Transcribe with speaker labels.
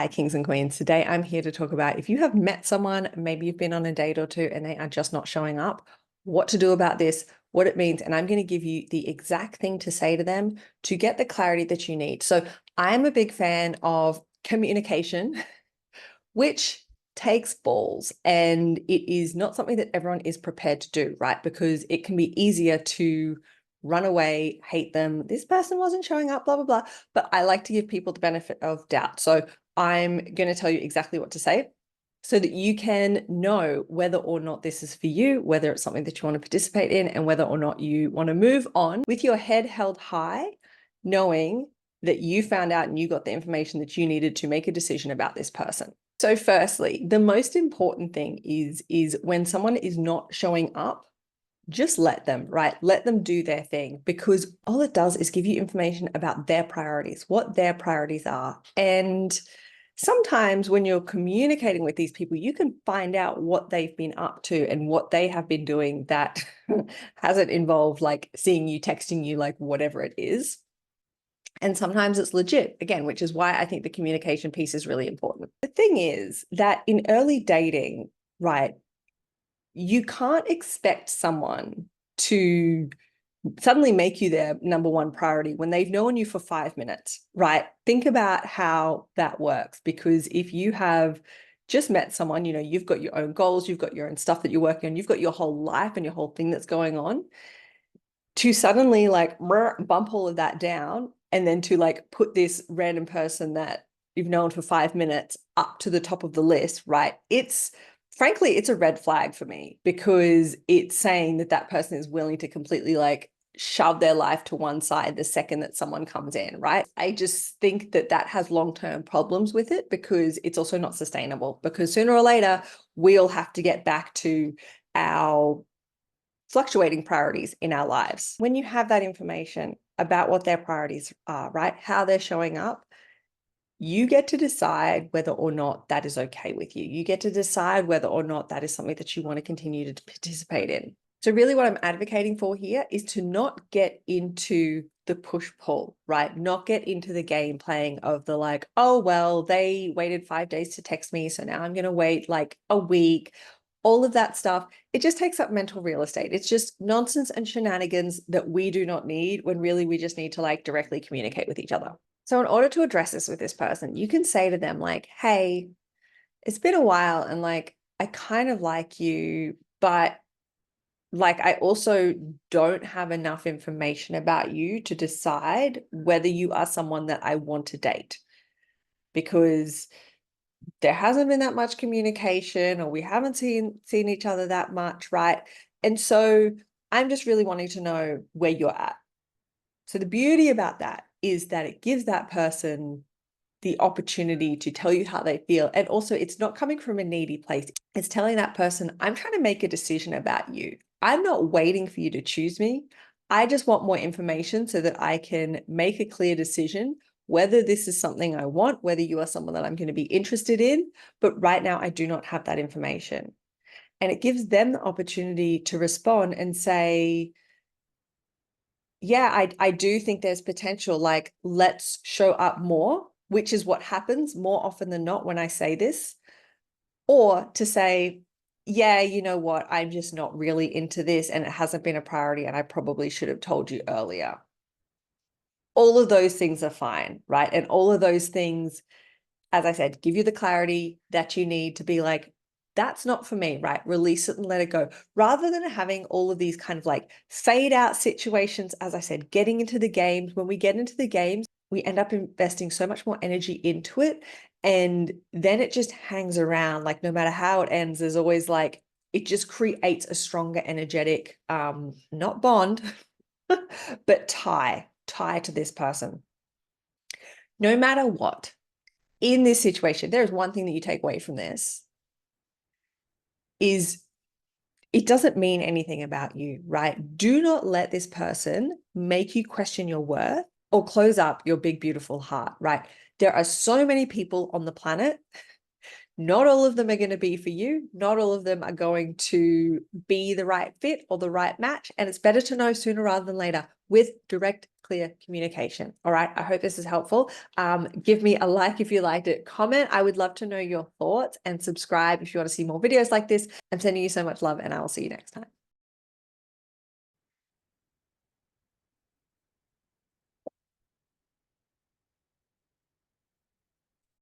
Speaker 1: Hi, kings and queens. Today I'm here to talk about if you have met someone, maybe you've been on a date or two and they are just not showing up, what to do about this, what it means. And I'm going to give you the exact thing to say to them to get the clarity that you need. So I'm a big fan of communication, which takes balls, and it is not something that everyone is prepared to do, right? Because it can be easier to run away, hate them. This person wasn't showing up, blah, blah, blah. But I like to give people the benefit of doubt. So I'm going to tell you exactly what to say so that you can know whether or not this is for you, whether it's something that you want to participate in, and whether or not you want to move on with your head held high, knowing that you found out and you got the information that you needed to make a decision about this person. So firstly, the most important thing is when someone is not showing up, just let them, right? Let them do their thing, because all it does is give you information about their priorities, what their priorities are. And sometimes when you're communicating with these people, you can find out what they've been up to and what they have been doing that hasn't involved like seeing you, texting you, like whatever it is. And sometimes it's legit, again, which is why I think the communication piece is really important. The thing is that in early dating, right, you can't expect someone to suddenly make you their number one priority when they've known you for 5 minutes, right? Think about how that works, because if you have just met someone, you know, you've got your own goals, you've got your own stuff that you're working on, you've got your whole life and your whole thing that's going on, to suddenly like bump all of that down and then to like put this random person that you've known for 5 minutes up to the top of the list, right? Frankly, it's a red flag for me, because it's saying that that person is willing to completely like shove their life to one side the second that someone comes in, right? I just think that that has long-term problems with it, because it's also not sustainable, because sooner or later we'll have to get back to our fluctuating priorities in our lives. When you have that information about what their priorities are, right, how they're showing up, you get to decide whether or not that is okay with you. You get to decide whether or not that is something that you want to continue to participate in. So really what I'm advocating for here is to not get into the push-pull, right? Not get into the game playing of the like, oh, well, they waited 5 days to text me, so now I'm going to wait like a week. All of that stuff, it just takes up mental real estate. It's just nonsense and shenanigans that we do not need, when really we just need to like directly communicate with each other. So in order to address this with this person, you can say to them like, hey, it's been a while and like, I kind of like you, but like, I also don't have enough information about you to decide whether you are someone that I want to date, because there hasn't been that much communication, or we haven't seen each other that much, right? And so I'm just really wanting to know where you're at. So the beauty about that is that it gives that person the opportunity to tell you how they feel. And also it's not coming from a needy place. It's telling that person, I'm trying to make a decision about you. I'm not waiting for you to choose me. I just want more information so that I can make a clear decision whether this is something I want, whether you are someone that I'm going to be interested in. But right now I do not have that information. And it gives them the opportunity to respond and say, yeah, I do think there's potential, like, let's show up more, which is what happens more often than not when I say this. Or to say, yeah, you know what, I'm just not really into this and it hasn't been a priority and I probably should have told you earlier. All of those things are fine, right? And all of those things, as I said, give you the clarity that you need to be like, that's not for me, right? Release it and let it go. Rather than having all of these kind of like fade out situations, as I said, getting into the games. When we get into the games, we end up investing so much more energy into it. And then it just hangs around. Like no matter how it ends, there's always like, it just creates a stronger energetic, not bond, but tie to this person. No matter what, in this situation, there is one thing that you take away from this, is it doesn't mean anything about you, right? Do not let this person make you question your worth or close up your big, beautiful heart, right? There are so many people on the planet. Not all of them are going to be for you. Not all of them are going to be the right fit or the right match. And it's better to know sooner rather than later with direct, clear communication. All right. I hope this is helpful. Give me a like if you liked it, comment. I would love to know your thoughts, and subscribe if you want to see more videos like this. I'm sending you so much love, and I will see you next time.